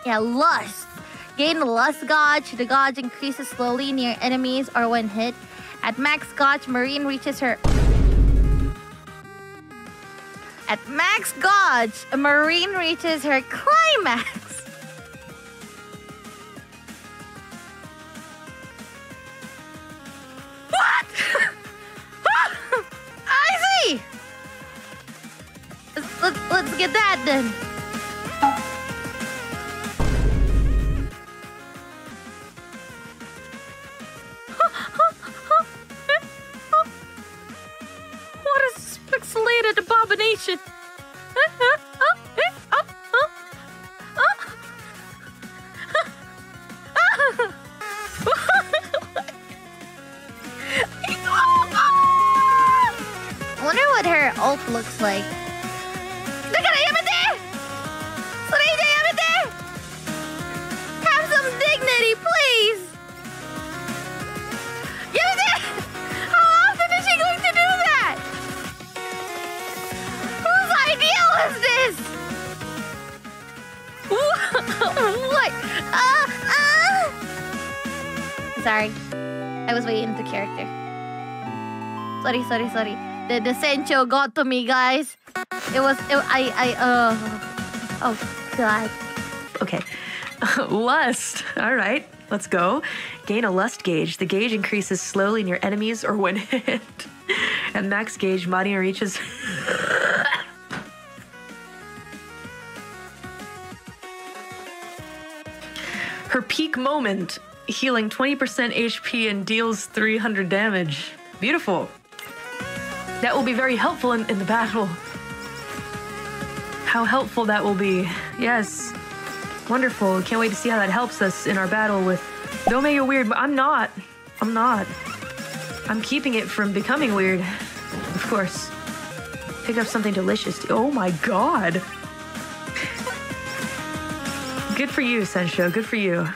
Yeah, lust. Gain the lust gauge. The gauge increases slowly near enemies or when hit. At max gauge, Marine reaches her... At max gauge, a Marine reaches her climax. What? I see. Let's get that then. What is this pixelated abomination? I wonder what her ult looks like. Have some dignity, please. How often is she going to do that? Whose idea was this? What? Sorry. I was way into character. Sorry. The Sencho got to me, guys. Oh, God. Okay. Lust. All right, let's go. Gain a lust gauge. The gauge increases slowly near enemies or when hit. At max gauge, Maria reaches... her peak moment, healing 20% HP and deals 300 damage. Beautiful. That will be very helpful in the battle. How helpful that will be. Yes. Wonderful. Can't wait to see how that helps us in our battle with... Don't make it weird, but I'm not. I'm keeping it from becoming weird. Of course. Pick up something delicious. Oh my god. Good for you, Sensho. Good for you.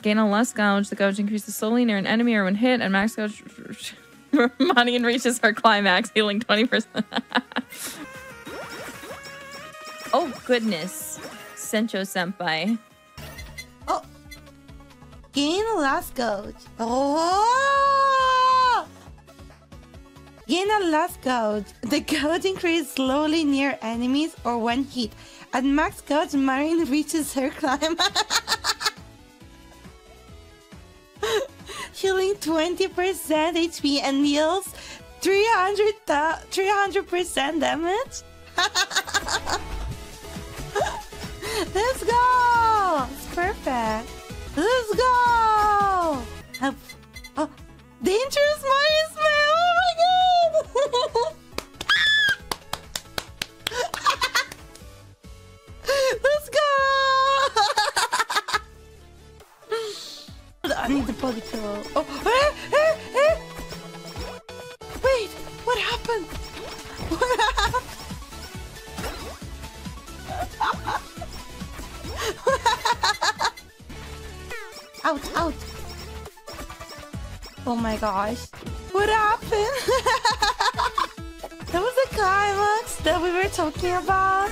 Gain a lust gouge. The gouge increases slowly near an enemy or when hit. And max gouge... Money and reaches her climax, healing 20%. Oh, goodness. Sencho senpai. Oh. Gain a last gouge. Oh! Gain a last gouge. The gouge increases slowly near enemies or when hit. At max gouge, Marine reaches her climax. Healing 20% HP and deals 300% damage. Let's go! It's perfect. Let's go! Oh, dangerous Mori smell! Oh my god! Let's go! I need the body kill. Oh, wait, what happened? What happened? Out. Oh my gosh. What happened? That was the climax that we were talking about.